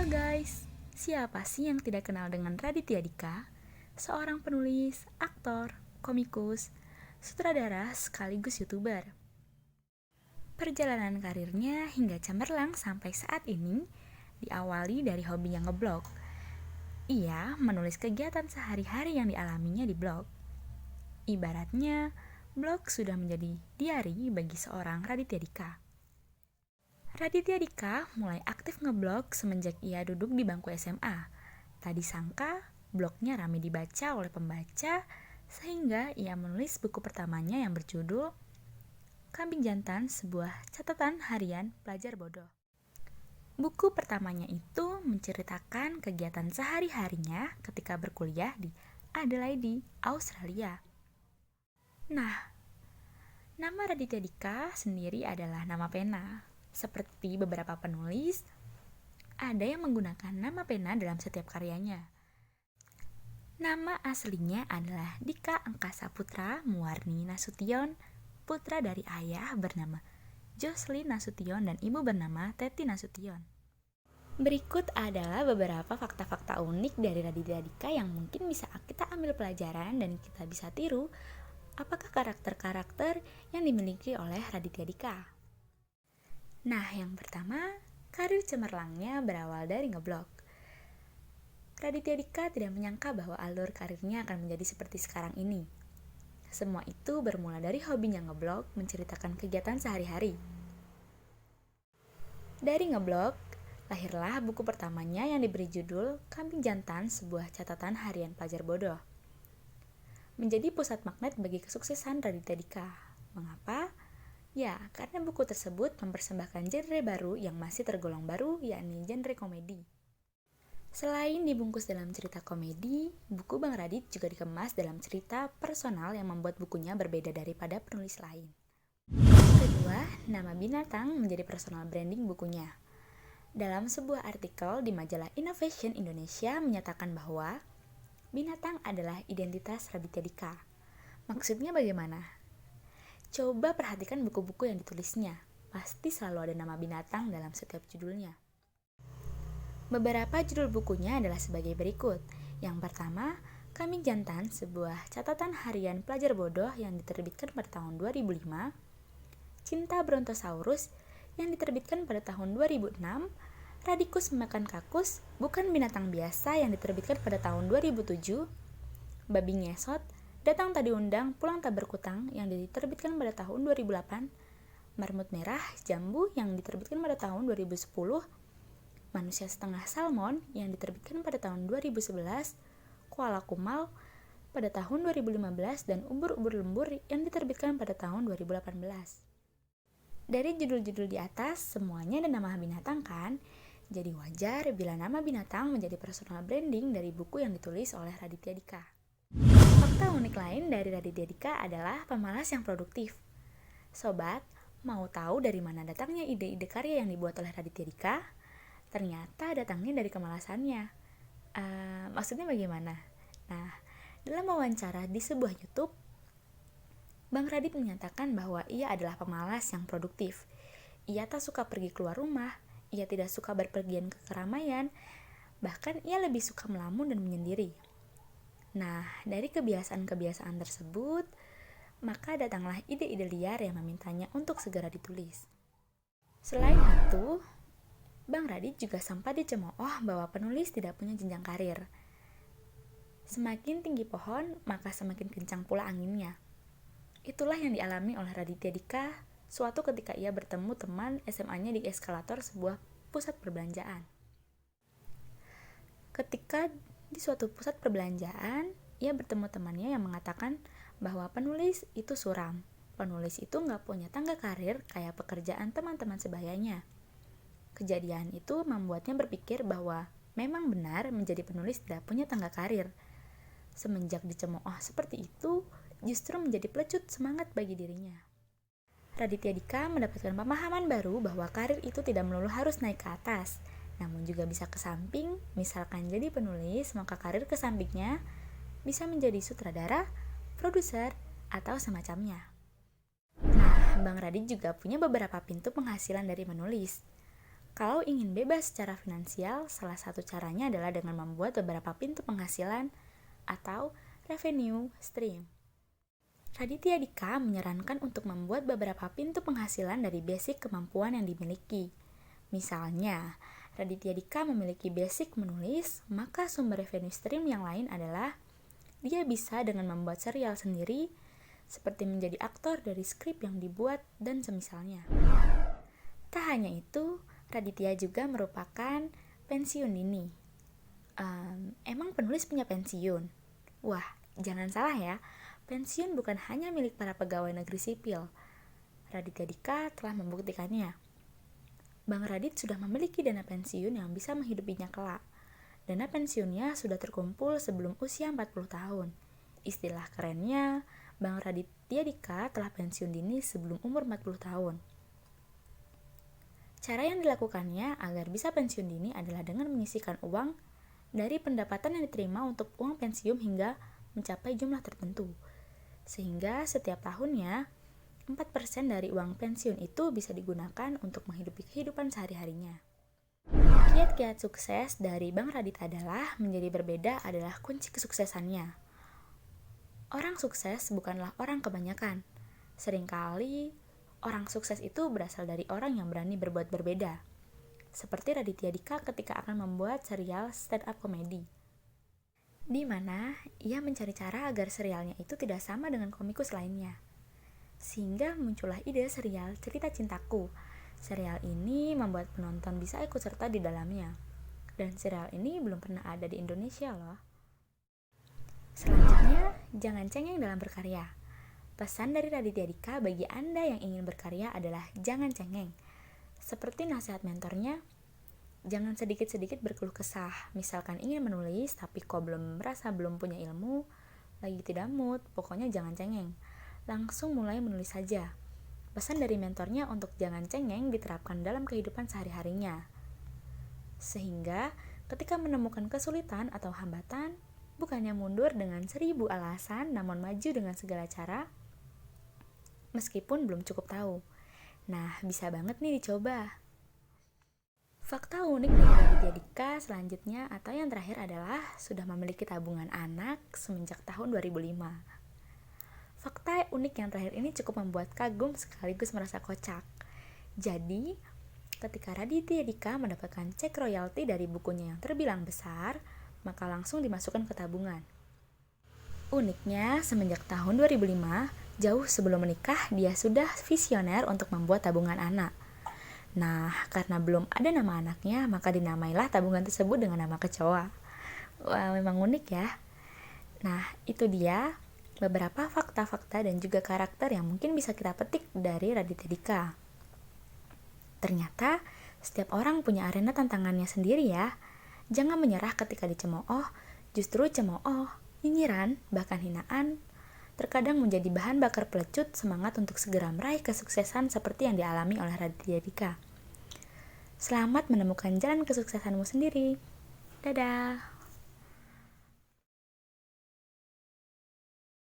Halo guys, siapa sih yang tidak kenal dengan Raditya Dika? Seorang penulis, aktor, komikus, sutradara sekaligus YouTuber. Perjalanan karirnya hingga cemerlang sampai saat ini diawali dari hobinya ngeblog. Ia menulis kegiatan sehari-hari yang dialaminya di blog. Ibaratnya, blog sudah menjadi diari bagi seorang Raditya Dika. Raditya Dika mulai aktif ngeblog semenjak ia duduk di bangku SMA. Tak disangka, blognya ramai dibaca oleh pembaca, sehingga ia menulis buku pertamanya yang berjudul Kambing Jantan, sebuah catatan harian pelajar bodoh. Buku pertamanya itu menceritakan kegiatan sehari-harinya ketika berkuliah di Adelaide, Australia. Nah, nama Raditya Dika sendiri adalah nama pena. Seperti beberapa penulis, ada yang menggunakan nama pena dalam setiap karyanya. Nama aslinya adalah Dika Angkasa Putra Muwarni Nasution, putra dari ayah bernama Jocelyn Nasution dan ibu bernama Teti Nasution. Berikut adalah beberapa fakta-fakta unik dari Raditya Dika yang mungkin bisa kita ambil pelajaran dan kita bisa tiru apakah karakter-karakter yang dimiliki oleh Raditya Dika. Nah, yang pertama, karir cemerlangnya berawal dari ngeblog. Raditya Dika tidak menyangka bahwa alur karirnya akan menjadi seperti sekarang ini. Semua itu bermula dari hobinya ngeblog menceritakan kegiatan sehari-hari. Dari ngeblog, lahirlah buku pertamanya yang diberi judul Kambing Jantan, sebuah catatan harian pelajar bodoh. Menjadi pusat magnet bagi kesuksesan Raditya Dika. Mengapa? Ya, karena buku tersebut mempersembahkan genre baru yang masih tergolong baru, yakni genre komedi. Selain dibungkus dalam cerita komedi, buku Bang Radit juga dikemas dalam cerita personal yang membuat bukunya berbeda daripada penulis lain. Kedua, nama binatang menjadi personal branding bukunya. Dalam sebuah artikel di majalah Innovation Indonesia menyatakan bahwa binatang adalah identitas Raditya Dika. Maksudnya bagaimana? Coba perhatikan buku-buku yang ditulisnya. Pasti selalu ada nama binatang dalam setiap judulnya. Beberapa judul bukunya adalah sebagai berikut. Yang pertama, Kambing Jantan, sebuah catatan harian pelajar bodoh yang diterbitkan pada tahun 2005. Cinta Brontosaurus yang diterbitkan pada tahun 2006. Radikus Memakan Kakus, bukan binatang biasa yang diterbitkan pada tahun 2007. Babi Ngesot, Datang Tak Diundang, Pulang Tak Berkutang yang diterbitkan pada tahun 2008, Marmut Merah, Jambu yang diterbitkan pada tahun 2010, Manusia Setengah Salmon yang diterbitkan pada tahun 2011, Koala Kumal pada tahun 2015, dan Ubur-Ubur Lembur yang diterbitkan pada tahun 2018. Dari judul-judul di atas, semuanya ada nama binatang kan? Jadi wajar bila nama binatang menjadi personal branding dari buku yang ditulis oleh Raditya Dika. Fakta unik lain dari Raditya Dika adalah pemalas yang produktif. Sobat, mau tahu dari mana datangnya ide-ide karya yang dibuat oleh Raditya Dika? Ternyata datangnya dari kemalasannya. Maksudnya bagaimana? Nah, dalam wawancara di sebuah YouTube, Bang Radit menyatakan bahwa ia adalah pemalas yang produktif. Ia tak suka pergi keluar rumah, ia tidak suka berpergian ke keramaian, bahkan ia lebih suka melamun dan menyendiri. Nah, dari kebiasaan-kebiasaan tersebut, maka datanglah ide-ide liar yang memintanya untuk segera ditulis. Selain itu, Bang Radit juga sempat dicemooh bahwa penulis tidak punya jenjang karir. Semakin tinggi pohon, maka semakin kencang pula anginnya. Itulah yang dialami oleh Raditya Dika suatu ketika ia bertemu teman SMA-nya di eskalator sebuah pusat perbelanjaan. Ketika di suatu pusat perbelanjaan, ia bertemu temannya yang mengatakan bahwa penulis itu suram. Penulis itu nggak punya tangga karir kayak pekerjaan teman-teman sebayanya. Kejadian itu membuatnya berpikir bahwa memang benar menjadi penulis tidak punya tangga karir. Semenjak dicemooh seperti itu, justru menjadi pelecut semangat bagi dirinya. Raditya Dika mendapatkan pemahaman baru bahwa karir itu tidak melulu harus naik ke atas, namun juga bisa ke samping. Misalkan jadi penulis, maka karir ke sampingnya bisa menjadi sutradara, produser, atau semacamnya. Nah, Bang Radit juga punya beberapa pintu penghasilan dari menulis. Kalau ingin bebas secara finansial, salah satu caranya adalah dengan membuat beberapa pintu penghasilan atau revenue stream. Raditya Dika menyarankan untuk membuat beberapa pintu penghasilan dari basic kemampuan yang dimiliki. Misalnya, Raditya Dika memiliki basic menulis, maka sumber revenue stream yang lain adalah dia bisa dengan membuat serial sendiri, seperti menjadi aktor dari skrip yang dibuat dan semisalnya. Tak hanya itu, Raditya juga merupakan pensiun dini. Emang penulis punya pensiun? Wah, jangan salah ya. Pensiun bukan hanya milik para pegawai negeri sipil. Raditya Dika telah membuktikannya. Bang Radit sudah memiliki dana pensiun yang bisa menghidupinya kelak. Dana pensiunnya sudah terkumpul sebelum usia 40 tahun. Istilah kerennya, Bang Raditya Dika telah pensiun dini sebelum umur 40 tahun. Cara yang dilakukannya agar bisa pensiun dini adalah dengan menyisihkan uang dari pendapatan yang diterima untuk uang pensiun hingga mencapai jumlah tertentu. Sehingga setiap tahunnya 4% dari uang pensiun itu bisa digunakan untuk menghidupi kehidupan sehari-harinya. Kiat-kiat sukses dari Bang Radit adalah menjadi berbeda adalah kunci kesuksesannya. Orang sukses bukanlah orang kebanyakan. Seringkali orang sukses itu berasal dari orang yang berani berbuat berbeda. Seperti Raditya Dika ketika akan membuat serial stand-up comedy, di mana ia mencari cara agar serialnya itu tidak sama dengan komikus lainnya. Sehingga muncullah ide serial Cerita Cintaku. Serial ini membuat penonton bisa ikut serta di dalamnya. Dan serial ini belum pernah ada di Indonesia loh. Selanjutnya, jangan cengeng dalam berkarya. Pesan dari Raditya Dika bagi Anda yang ingin berkarya adalah jangan cengeng. Seperti nasihat mentornya, jangan sedikit-sedikit berkeluh kesah. Misalkan ingin menulis tapi kok merasa belum punya ilmu, lagi tidak mood, pokoknya jangan cengeng. Langsung mulai menulis saja. Pesan dari mentornya untuk jangan cengeng diterapkan dalam kehidupan sehari-harinya. Sehingga ketika menemukan kesulitan atau hambatan, bukannya mundur dengan 1000 alasan namun maju dengan segala cara, meskipun belum cukup tahu. Nah, bisa banget nih dicoba. Fakta unik dari Raditya Dika selanjutnya atau yang terakhir adalah sudah memiliki tabungan anak semenjak tahun 2005. Fakta unik yang terakhir ini cukup membuat kagum sekaligus merasa kocak. Jadi, ketika Raditya Dika mendapatkan cek royalti dari bukunya yang terbilang besar, maka langsung dimasukkan ke tabungan. Uniknya, semenjak tahun 2005, jauh sebelum menikah, dia sudah visioner untuk membuat tabungan anak. Nah, karena belum ada nama anaknya, maka dinamailah tabungan tersebut dengan nama kecoa. Wah, memang unik ya. Nah, itu dia beberapa fakta-fakta dan juga karakter yang mungkin bisa kita petik dari Raditya Dika. Ternyata, setiap orang punya arena tantangannya sendiri ya. Jangan menyerah ketika dicemooh, justru cemooh, nyinyiran, bahkan hinaan, terkadang menjadi bahan bakar pelecut semangat untuk segera meraih kesuksesan seperti yang dialami oleh Raditya Dika. Selamat menemukan jalan kesuksesanmu sendiri. Dadah!